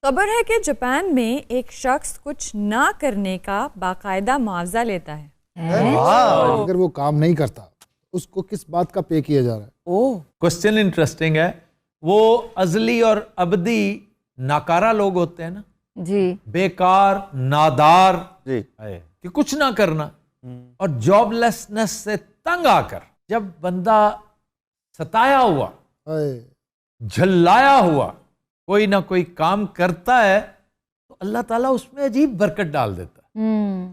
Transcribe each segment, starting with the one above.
خبر ہے کہ جاپان میں ایک شخص کچھ نہ کرنے کا باقاعدہ معاوضہ لیتا ہے. اگر وہ کام نہیں کرتا اس کو کس بات کا پے کیا جا رہا ہے؟ کوسچن انٹرسٹنگ ہے. وہ ازلی اور ابدی ناکارہ لوگ ہوتے ہیں نا جی، بیکار نادار جی کہ کچھ نہ کرنا اور جاب لیسنس سے تنگ آ کر جب بندہ ستایا ہوا جھلایا ہوا کوئی نہ کوئی کام کرتا ہے تو اللہ تعالیٰ اس میں عجیب برکت ڈال دیتا ہے.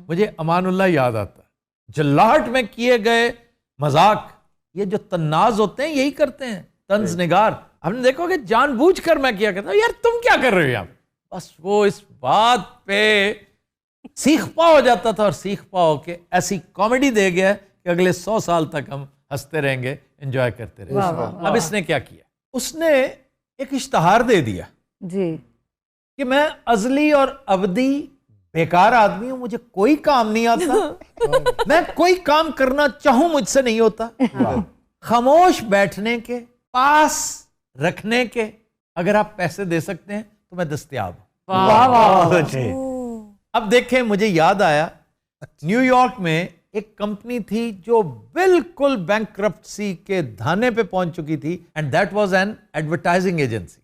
مجھے امان اللہ یاد آتا ہے. جھلاہٹ میں کیے گئے مذاق یہ جو تناز ہوتے ہیں یہی کرتے ہیں طنز نگار. ہم نے دیکھو کہ جان بوجھ کر میں کیا کہتا ہوں یار تم کیا کر رہے ہو یہاں. بس وہ اس بات پہ سیکھ پا ہو جاتا تھا اور سیکھ پا ہو کے ایسی کامیڈی دے گیا کہ اگلے 100 سال تک ہم ہنستے رہیں گے انجوائے کرتے رہیں گے. اب اس نے کیا کیا؟ اس نے ایک اشتہار دے دیا جی کہ میں ازلی اور ابدی بیکار آدمی ہوں, مجھے کوئی کام نہیں آتا, میں کوئی کام کرنا چاہوں مجھ سے نہیں ہوتا, خاموش بیٹھنے کے پاس رکھنے کے اگر آپ پیسے دے سکتے ہیں تو میں دستیاب ہوں. اب دیکھیں مجھے یاد آیا نیو یارک میں ایک کمپنی تھی جو بالکل بینکرپسی کے دھانے پہ پہنچ چکی تھی and that was an advertising agency.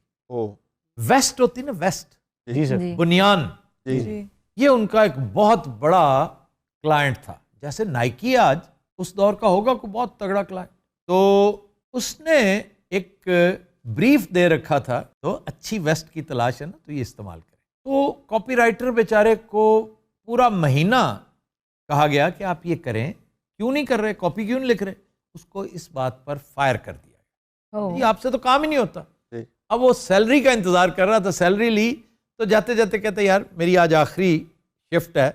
Waste ہوتی نا ویسٹ, جی سر, بنیان, جی یہ ان کا ایک بہت بڑا کلائنٹ تھا. جیسے نائکی آج اس دور کا ہوگا کوئی بہت تگڑا کلائنٹ. تو اس نے ایک بریف دے رکھا تھا تو اچھی ویسٹ کی تلاش ہے نا تو یہ استعمال کریں. تو کاپی رائٹر بیچارے کو پورا مہینہ کہا گیا کہ آپ یہ کریں, کیوں نہیں کر رہے, کاپی کیوں نہیں لکھ رہے. اس کو اس بات پر فائر کر دیا گیا, یہ آپ سے تو کام ہی نہیں ہوتا. اب وہ سیلری کا انتظار کر رہا تھا, سیلری لی تو جاتے جاتے کہتے یار میری آج آخری شفٹ ہے,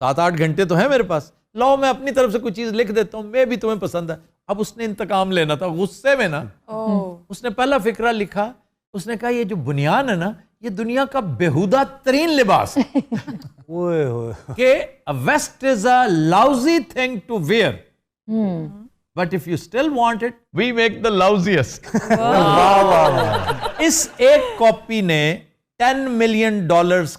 7-8 گھنٹے تو ہیں میرے پاس, لاؤ میں اپنی طرف سے کوئی چیز لکھ دیتا ہوں, میں بھی تمہیں پسند ہے. اب اس نے انتقام لینا تھا غصے میں نا, اس نے پہلا فقرہ لکھا, اس نے کہا یہ جو بنیان ہے نا یہ دنیا کا بےہودہ ترین لباس ہے کہ vest is a lousy thing to wear but if you still want it we make the lousiest. اس ایک کاپی نے $10 ملین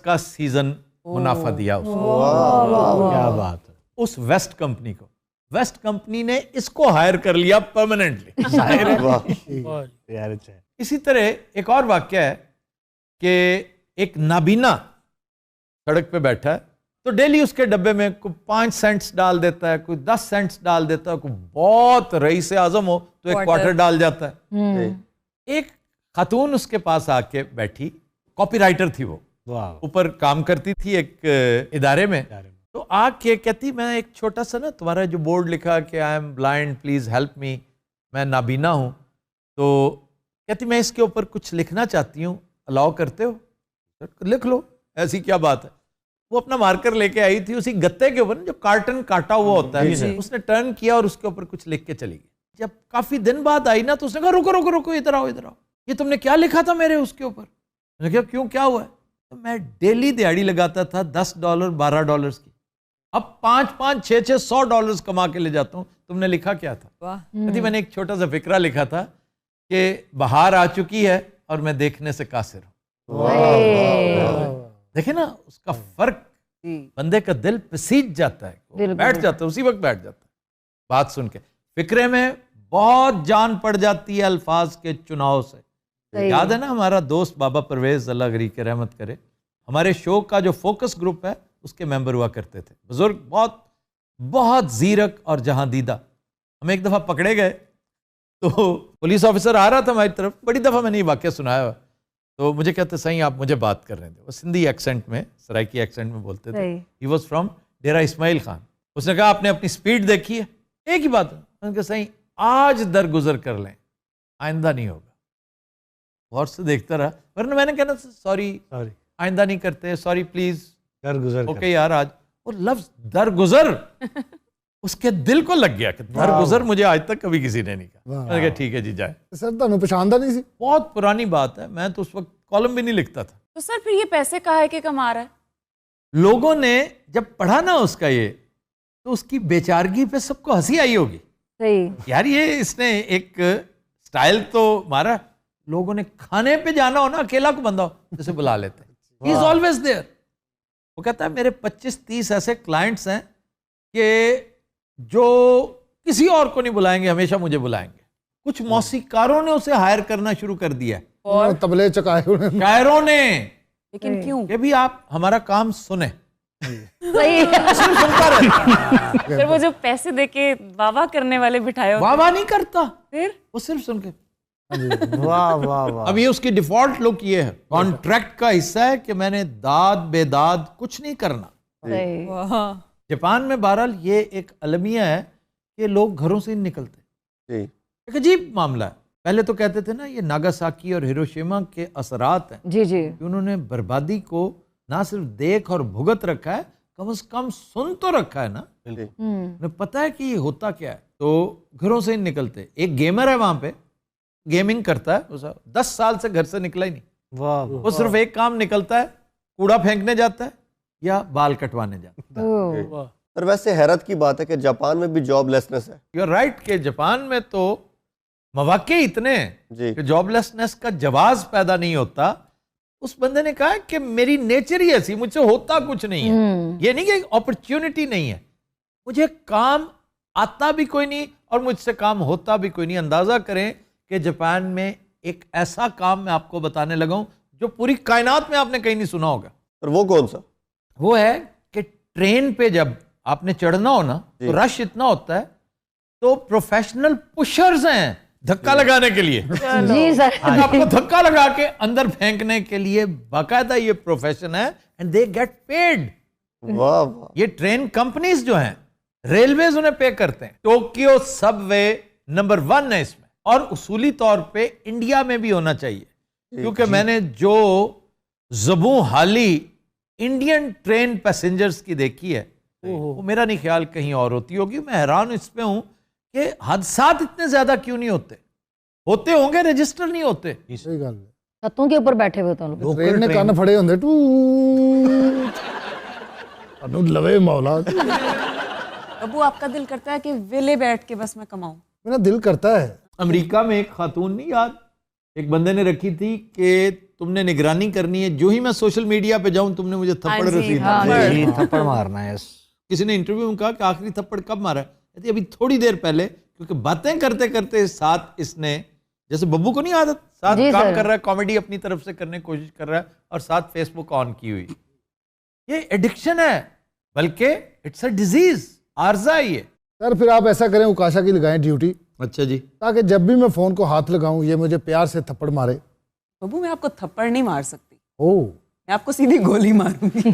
کا سیزن منافع دیا اس کو. کیا بات ہے. اس ویسٹ کمپنی کو, ویسٹ کمپنی نے اس کو ہائر کر لیا پرماننٹلی. اسی طرح ایک اور واقعہ ہے کہ ایک نابینا سڑک پہ بیٹھا ہے تو ڈیلی اس کے ڈبے میں کوئی 5 سینٹس ڈال دیتا ہے, کوئی 10 سینٹس ڈال دیتا ہے, کوئی بہت رئیس اعظم ہو تو ایک کوارٹر ڈال جاتا ہے. ایک خاتون اس کے پاس آ کے بیٹھی, کاپی رائٹر تھی وہ, اوپر کام کرتی تھی ایک ادارے میں. تو آ کے کہتی میں ایک چھوٹا سا نا تمہارا جو بورڈ لکھا کہ I am blind please help me, میں نابینا ہوں, تو کہتی میں اس کے اوپر کچھ لکھنا چاہتی ہوں, الاؤ کرتے ہو؟ لکھ لو, ایسی کیا بات ہے. وہ اپنا مارکر لے کے آئی تھی, اسی گتے کے اوپر جو کارٹن کاٹا ہوا ہوتا ہے اس نے ٹرن کیا اور اس کے اوپر کچھ لکھ کے چلی گئی. جب کافی دن بعد آئی نا تو اس نے کہا رکو رکو رکو, ادھر آؤ ادھر آؤ, یہ تم نے کیا لکھا تھا میرے اس کے اوپر؟ میں نے کہا کیوں کیا ہوا ہے؟ تو میں ڈیلی دیہڑی لگاتا تھا $10 $12 کی, اب $5 6 $100 کما کے لے جاتا ہوں, تم نے لکھا کیا تھا؟ کہتی میں نے ایک چھوٹا سا فقرہ لکھا تھا کہ بہار آ چکی ہے اور میں دیکھنے سے قاصر ہوں. دیکھیں نا اس کا فرق, بندے کا دل پسیج جاتا ہے, بیٹھ جاتا ہے, اسی وقت بیٹھ جاتا ہے بات سن کے. فقرے میں بہت جان پڑ جاتی ہے الفاظ کے چناؤ سے. یاد ہے نا ہمارا دوست بابا پرویز اللہ غری کے رحمت کرے, ہمارے شو کا جو فوکس گروپ ہے اس کے ممبر ہوا کرتے تھے, بزرگ, بہت بہت زیرک اور جہاں دیدہ. ہم ایک دفعہ پکڑے گئے تو پولیس آفیسر آ رہا تھا ہماری طرف, بڑی دفعہ میں نے یہ واقعہ سنایا ہوا, تو مجھے کہتے صحیح آپ مجھے بات کر رہے تھے. وہ سندھی ایکسنٹ میں, سرائکی ایکسنٹ میں بولتے تھے. He was from Dera Ismail Khan. اس نے کہا آپ نے اپنی سپیڈ دیکھی ہے؟ ایک ہی بات ہے. میں نے کہا صحیح آج درگزر کر لیں, آئندہ نہیں ہوگا. غور سے دیکھتا رہا, ورنہ میں نے کہنا سوری آئندہ نہیں کرتے, سوری پلیز درگزر. اوکے یار آج. اور لفظ درگزر اس کے دل کو لگ گیا کہ درگزر مجھے آج تک کبھی کسی نے نہیں کہا. میں نے کہا ٹھیک ہے جی جائے. سر تمہیں پچھاندہ نہیں سی؟ بہت پرانی بات ہے, میں تو اس وقت کالم بھی نہیں لکھتا تھا. تو سر پھر یہ پیسے کہاں ہے کہ کما رہا ہے؟ لوگوں نے جب پڑھا نا اس کا یہ, تو اس کی بیچارگی پہ سب کو ہنسی آئی ہوگی. صحیح یار یہ اس نے ایک سٹائل تو مارا. لوگوں نے کھانے پہ جانا ہو نا, اکیلا کو بندہ ہو جیسے بلا لیتے, ہی از آلویز دیئر. وہ کہتا ہے میرے 25-30 ایسے کلائنٹس ہیں کہ جو کسی اور کو نہیں بلائیں گے, ہمیشہ مجھے بلائیں گے. کچھ موسیقاروں نے اسے ہائر کرنا شروع کر دیا ہے, اور تبلے چکائے ہوئے ہیں. شاعروں نے, لیکن کیوں؟ کہ بھی آپ ہمارا کام سنیں. صحیح ہے. صرف سنتا رہتا ہے. پھر وہ جو پیسے دے کے واہ واہ کرنے والے بٹھائے ہوتے واہ واہ نہیں کرتا, پھر وہ صرف سن کے. واہ واہ واہ. اب یہ اس کی ڈیفالٹ لک یہ ہے, کانٹریکٹ کا حصہ ہے کہ میں نے داد بے داد کچھ نہیں کرنا. صحیح. واہ. جاپان میں بہرحال یہ ایک المیہ ہے کہ لوگ گھروں سے نہیں نکلتے. جی ایک عجیب معاملہ ہے. پہلے تو کہتے تھے نا یہ ناگاساکی اور ہیروشیما کے اثرات ہیں, جی جی. کہ انہوں نے بربادی کو نہ صرف دیکھ اور بھگت رکھا ہے, کم از کم سن تو رکھا ہے نا. انہیں پتہ ہے کہ یہ ہوتا کیا ہے, تو گھروں سے نہیں نکلتے. ایک گیمر ہے وہاں پہ, گیمنگ کرتا ہے, 10 سال سے گھر سے نکلا ہی نہیں. واہ. وہ صرف ایک کام نکلتا ہے, کوڑا پھینکنے جاتا ہے یا بال کٹوانے جاتا ہے. سر ویسے حیرت کی بات ہے کہ جاپان میں بھی جاب لیسنس ہے. یو آر رائٹ کہ جاپان میں تو مواقع اتنے ہیں جی کہ جاب لیسنس کا جواز پیدا نہیں ہوتا. اس بندے نے کہا کہ میری نیچر ہی ایسی, مجھ سے ہوتا کچھ نہیں ہے. یہ نہیں کہ اپرچونٹی نہیں ہے, مجھے کام آتا بھی کوئی نہیں اور مجھ سے کام ہوتا بھی کوئی نہیں. اندازہ کریں کہ جاپان میں ایک ایسا کام میں آپ کو بتانے لگا ہوں جو پوری کائنات میں آپ نے کہیں نہیں سنا ہوگا. اور وہ کون سا؟ وہ ہے کہ ٹرین پہ جب آپ نے چڑھنا ہو نا تو رش اتنا ہوتا ہے, تو پروفیشنل پشرز ہیں دھکا لگانے کے لیے. جی سر. آپ کو دھکا لگا کے اندر پھینکنے کے لیے باقاعدہ یہ پروفیشن ہے, اینڈ دے گیٹ پیڈ. واہ واہ. یہ ٹرین کمپنیز جو ہیں, ریلویز انہیں پے کرتے ہیں. ٹوکیو سب وے نمبر 1 ہے اس میں, اور اصولی طور پہ انڈیا میں بھی ہونا چاہیے, کیونکہ میں نے جو زبوں حالی انڈین ٹرین پیسنجرز کی دیکھی ہے وہ میرا نہیں خیال کہیں اور ہوتی ہوگی. میں حیران اس پہ ہوں کہ حادثات اتنے زیادہ کیوں نہیں ہوتے ہوں گے, رجسٹر نہیں ہوتے. صحیح گل ہے. چھتوں کے اوپر بیٹھے ہوئے تو لوگ. ٹرین نے کان پھڑے ہوندے ٹو انو لوے مولا. ابو آپ کا دل کرتا ہے کہ ویلے بیٹھ کے بس میں کماؤں؟ میرا دل کرتا ہے. امریکہ میں ایک خاتون نہیں یاد, ایک بندے نے رکھی تھی کہ تم نے نگرانی کرنی ہے, جو ہی میں سوشل میڈیا پہ جاؤں تم نے مجھے تھپڑ رسید. تھپڑ مارنا ہے. کسی نے انٹرویو میں کہا کہ آخری تھپڑ کب مارا ہے, کہتی ابھی تھوڑی دیر پہلے, کیونکہ باتیں کرتے کرتے ساتھ اس نے, جیسے ببو کو نہیں عادت, ساتھ کام کر رہا ہے, کامیڈی اپنی طرف سے کرنے کی کوشش کر رہا ہے, اور ساتھ فیس بک آن کی ہوئی. یہ ایڈکشن ہے, بلکہ اٹس اے ڈیزیز, عارضہ ہے یہ. سر پھر آپ ایسا کریں, اکاشا کی لگائیں ڈیوٹی, اچھا جی, تاکہ جب بھی میں فون کو ہاتھ لگاؤں یہ مجھے پیار سے تھپڑ مارے. ابو میں آپ کو تھپڑ نہیں مار سکتی, او میں آپ کو سیدھی گولی ماروں گی.